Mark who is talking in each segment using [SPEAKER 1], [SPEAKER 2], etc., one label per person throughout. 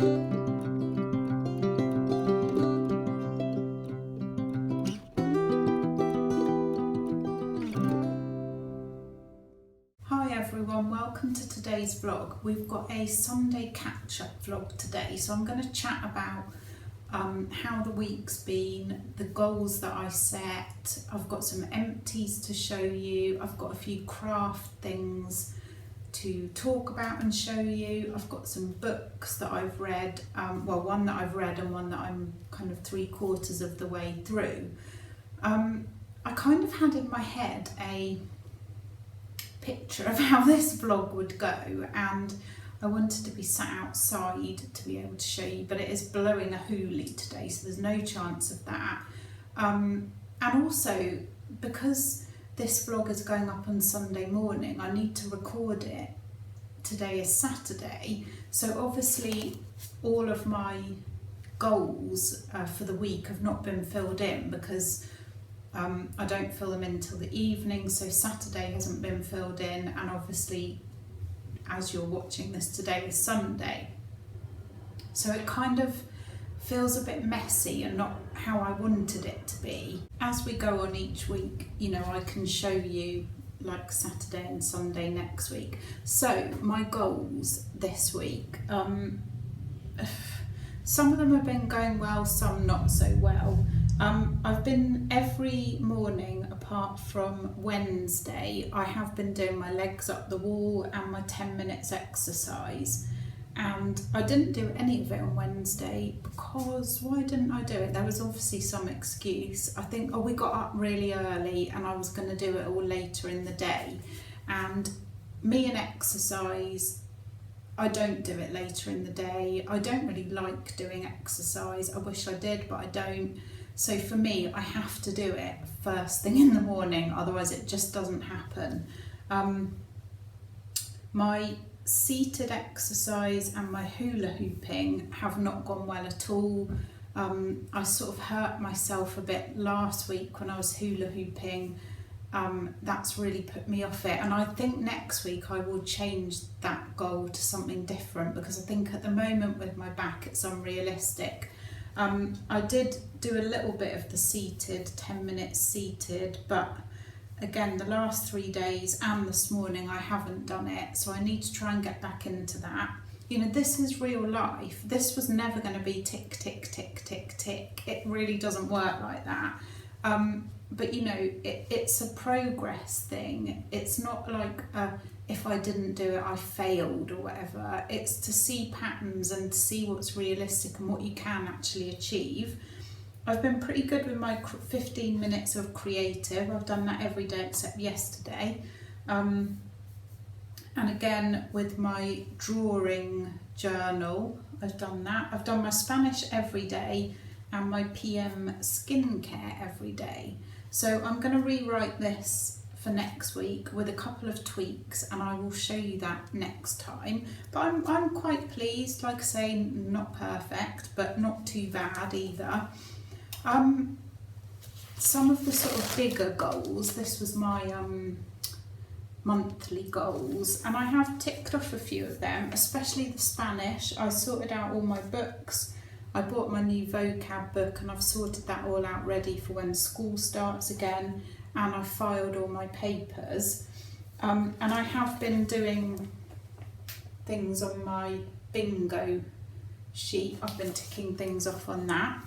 [SPEAKER 1] Hi everyone, welcome to today's vlog. We've got a Sunday catch-up vlog today, so I'm going to chat about how the week's been, the goals that I set. I've got some empties to show you, I've got a few craft things to talk about and show you. I've got some books that I've read, well, one that I've read and one that I'm kind of 3/4 of the way through. I kind of had in my head a picture of how this vlog would go, and I wanted to be sat outside to be able to show you, but it is blowing a hoolie today, so there's no chance of that. And also, because this vlog is going up on Sunday morning, I need to record it. Today is Saturday, so obviously all of my goals for the week have not been filled in because I don't fill them in till the evening, so Saturday hasn't been filled in, and obviously as you're watching this, today is Sunday. So it kind of feels a bit messy and not how I wanted it to be. As we go on each week, you know, I can show you like Saturday and Sunday next week. So my goals this week, some of them have been going well, some not so well. I've been every morning apart from Wednesday, I have been doing my legs up the wall and my 10 minutes exercise, and I didn't do any of it on Wednesday because why didn't I do it? There was obviously some excuse. I think, we got up really early and I was going to do it all later in the day, and me and exercise, I don't do it later in the day. I don't really like doing exercise. I wish I did, but I don't. So for me, I have to do it first thing in the morning, otherwise it just doesn't happen. My seated exercise and my hula hooping have not gone well at all. I sort of hurt myself a bit last week when I was hula hooping. That's really put me off it, and I think next week I will change that goal to something different, because I think at the moment with my back it's unrealistic. I did do a little bit of the seated, 10 minutes seated, but again the last 3 days and this morning I haven't done it, so I need to try and get back into that. You know, this is real life. This was never going to be tick, tick, tick, tick, tick. It really doesn't work like that. But you know, it's a progress thing. It's not like if I didn't do it I failed or whatever. It's to see patterns and to see what's realistic and what you can actually achieve. I've been pretty good with my 15 minutes of creative. I've done that every day except yesterday. And again with my drawing journal, I've done that. I've done my Spanish every day and my PM skincare every day. So I'm going to rewrite this for next week with a couple of tweaks, and I will show you that next time. But I'm quite pleased. Like I say, not perfect, but not too bad either. Some of the sort of bigger goals, this was my monthly goals, and I have ticked off a few of them, especially the Spanish. I sorted out all my books. I bought my new vocab book and I've sorted that all out ready for when school starts again, and I've filed all my papers. And I have been doing things on my bingo sheet. I've been ticking things off on that.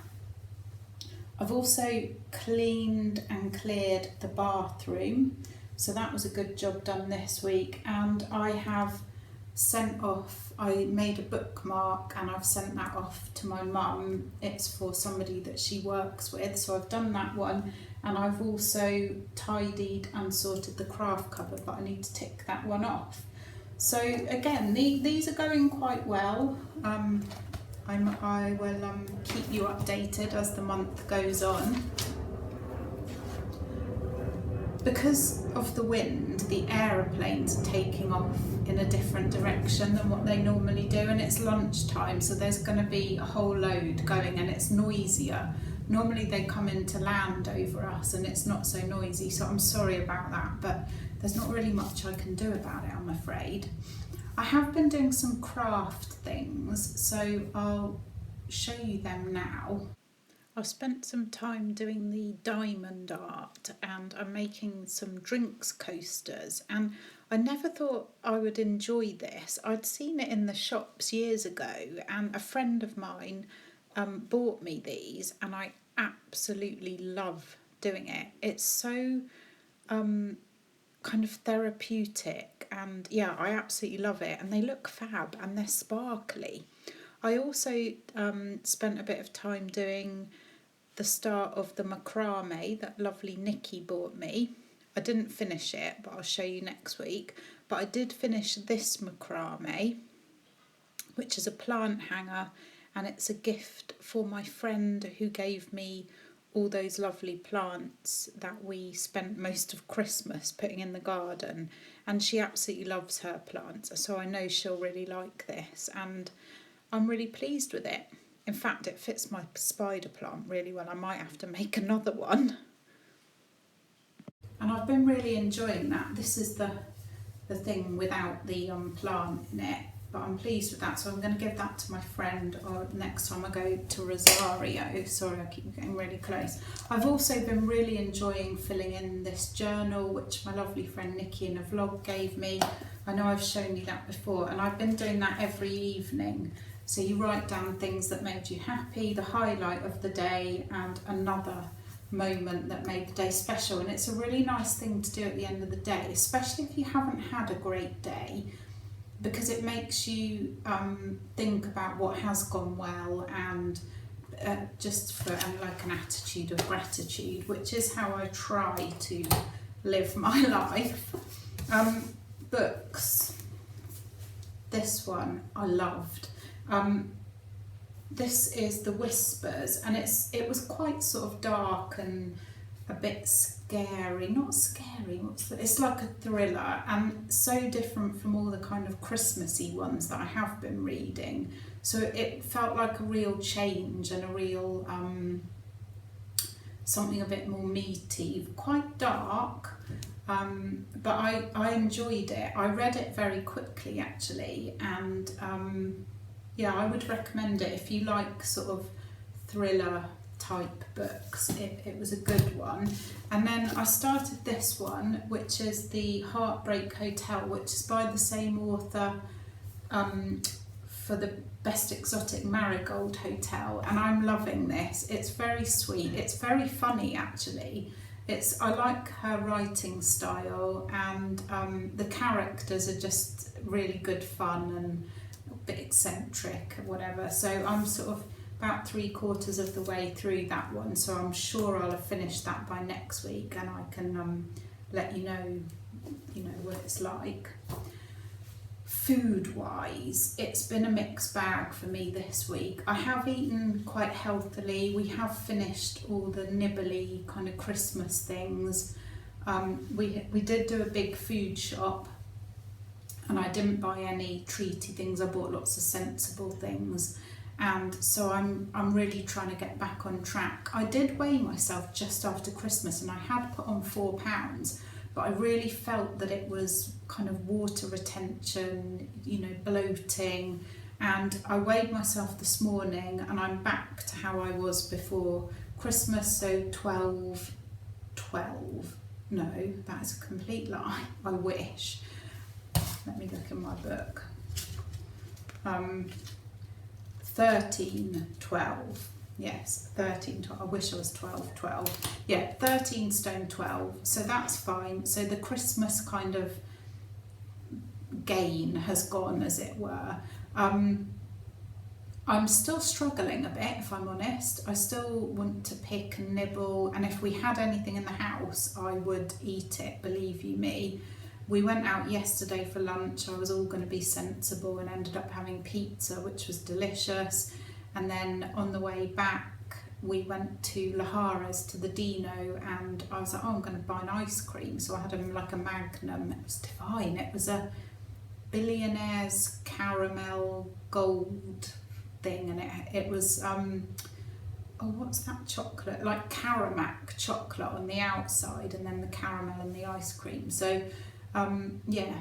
[SPEAKER 1] I've also cleaned and cleared the bathroom, so that was a good job done this week. And I have sent off, I made a bookmark and I've sent that off to my mum. It's for somebody that she works with, so I've done that one. And I've also tidied and sorted the craft cupboard, but I need to tick that one off. So again, these are going quite well. I will keep you updated as the month goes on. Because of the wind, the aeroplanes are taking off in a different direction than what they normally do, and it's lunchtime, so there's going to be a whole load going and it's noisier. Normally they come in to land over us and it's not so noisy, so I'm sorry about that, but there's not really much I can do about it, I'm afraid. I have been doing some craft things, so I'll show you them now. I've spent some time doing the diamond art and I'm making some drinks coasters, and I never thought I would enjoy this. I'd seen it in the shops years ago and a friend of mine bought me these and I absolutely love doing it. It's so kind of therapeutic, and yeah, I absolutely love it, and they look fab and they're sparkly. I also spent a bit of time doing the start of the macrame that lovely Nikki bought me. I didn't finish it, but I'll show you next week. But I did finish this macrame, which is a plant hanger, and it's a gift for my friend who gave me all those lovely plants that we spent most of Christmas putting in the garden, and she absolutely loves her plants, so I know she'll really like this, and I'm really pleased with it. In fact, it fits my spider plant really well. I might have to make another one. And I've been really enjoying that. This is the thing without the plant in it, but I'm pleased with that, so I'm going to give that to my friend or next time I go to Rosario. Sorry, I keep getting really close. I've also been really enjoying filling in this journal, which my lovely friend Nikki in a vlog gave me. I know I've shown you that before, and I've been doing that every evening. So you write down things that made you happy, the highlight of the day, and another moment that made the day special. And it's a really nice thing to do at the end of the day, especially if you haven't had a great day, because it makes you think about what has gone well, and just for like an attitude of gratitude, which is how I try to live my life. Books. This one I loved. This is The Whispers, and it was quite sort of dark and a bit scary. Not scary, it's like a thriller, and so different from all the kind of Christmassy ones that I have been reading. So it felt like a real change and a real something a bit more meaty, quite dark, but I enjoyed it. I read it very quickly actually, and yeah, I would recommend it if you like sort of thriller type books. It was a good one. And then I started this one, which is The Heartbreak Hotel, which is by the same author for the Best Exotic Marigold Hotel, and I'm loving this. It's very sweet, it's very funny actually. I like her writing style, and the characters are just really good fun and a bit eccentric or whatever. So I'm sort of about 3/4 of the way through that one, so I'm sure I'll have finished that by next week, and I can let you know what it's like. Food wise, it's been a mixed bag for me this week. I have eaten quite healthily. We have finished all the nibbly kind of Christmas things. We did do a big food shop, and I didn't buy any treaty things. I bought lots of sensible things, and so I'm really trying to get back on track. I did weigh myself just after Christmas, and I had put on 4 pounds, but I really felt that it was kind of water retention, bloating, and I weighed myself this morning and I'm back to how I was before Christmas, so 12, no, that is a complete lie, I wish. Let me look in my book. 13, 12. Yes, 13, 12. I wish I was 12. Yeah, 13 stone 12. So that's fine. So the Christmas kind of gain has gone, as it were. I'm still struggling a bit, if I'm honest. I still want to pick and nibble, and if we had anything in the house, I would eat it, believe you me. We went out yesterday for lunch. I was all going to be sensible and ended up having pizza, which was delicious. And then on the way back, we went to Lahara's, to the Dino, and I was like, oh, I'm going to buy an ice cream. So I had like a Magnum. It was divine. It was a Billionaire's caramel gold thing, and it was oh, what's that chocolate, like Caramac chocolate on the outside, and then the caramel and the ice cream. So yeah,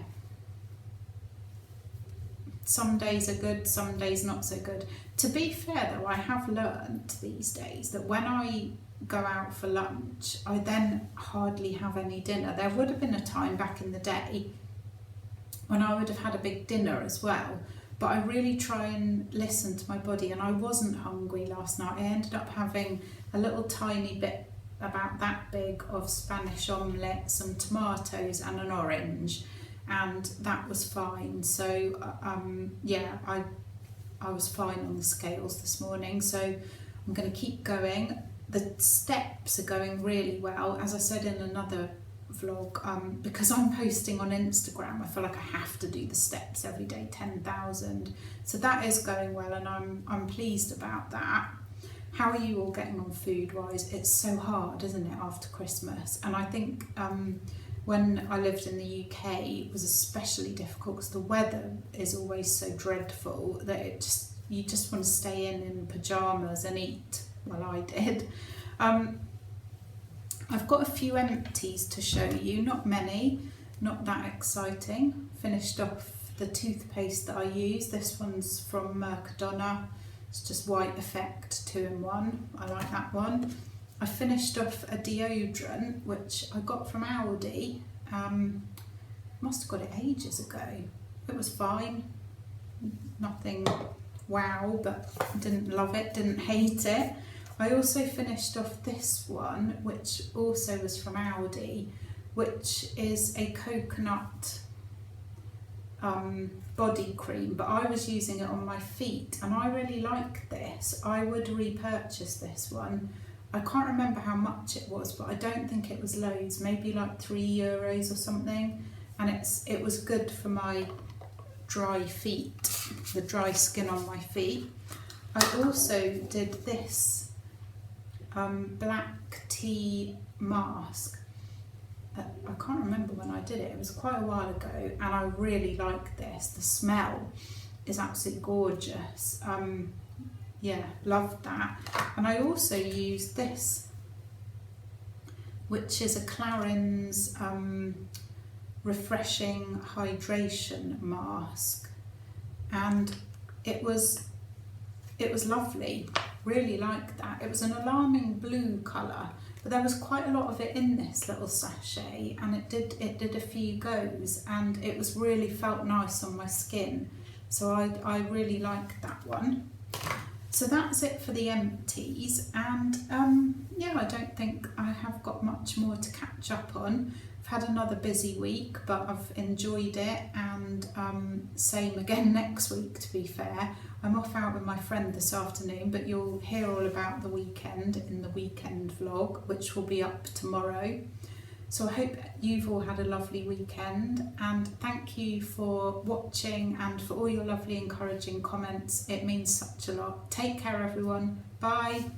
[SPEAKER 1] some days are good, some days not so good. To be fair though, I have learned these days that when I go out for lunch, I then hardly have any dinner. There would have been a time back in the day when I would have had a big dinner as well, but I really try and listen to my body, and I wasn't hungry last night. I ended up having a little tiny bit, about that big, of Spanish omelette, some tomatoes and an orange, and that was fine. So yeah, I was fine on the scales this morning, so I'm going to keep going. The steps are going really well, as I said in another vlog, because I'm posting on Instagram. I feel like I have to do the steps every day, 10,000. So that is going well, and I'm pleased about that. How are you all getting on food wise? It's so hard, isn't it, after Christmas? And I think when I lived in the UK, it was especially difficult because the weather is always so dreadful that you just want to stay in pyjamas and eat. Well, I did. I've got a few empties to show you, not many, not that exciting. Finished off the toothpaste that I use. This one's from Mercadona. It's just White Effect 2-in-1. I like that one. I finished off a deodorant which I got from Aldi. Must have got it ages ago. It was fine. Nothing wow, but didn't love it, didn't hate it. I also finished off this one, which also was from Aldi, which is a coconut body cream, but I was using it on my feet and I really like this. I would repurchase this one. I can't remember how much it was, but I don't think it was loads, maybe like €3 or something, and it was good for my dry feet, the dry skin on my feet. I also did this black tea mask. I can't remember when I did it. It was quite a while ago, and I really like this. The smell is absolutely gorgeous. Yeah, loved that. And I also used this, which is a Clarins refreshing hydration mask, and it was lovely. Really liked that. It was an alarming blue colour, but there was quite a lot of it in this little sachet, and it did a few goes, and it was really felt nice on my skin. So I really liked that one. So that's it for the empties, and yeah, I don't think I have got much more to catch up on. I've had another busy week, but I've enjoyed it, and same again next week, to be fair. I'm off out with my friend this afternoon, but you'll hear all about the weekend in the weekend vlog, which will be up tomorrow. So I hope you've all had a lovely weekend, and thank you for watching and for all your lovely encouraging comments. It means such a lot. Take care everyone. Bye.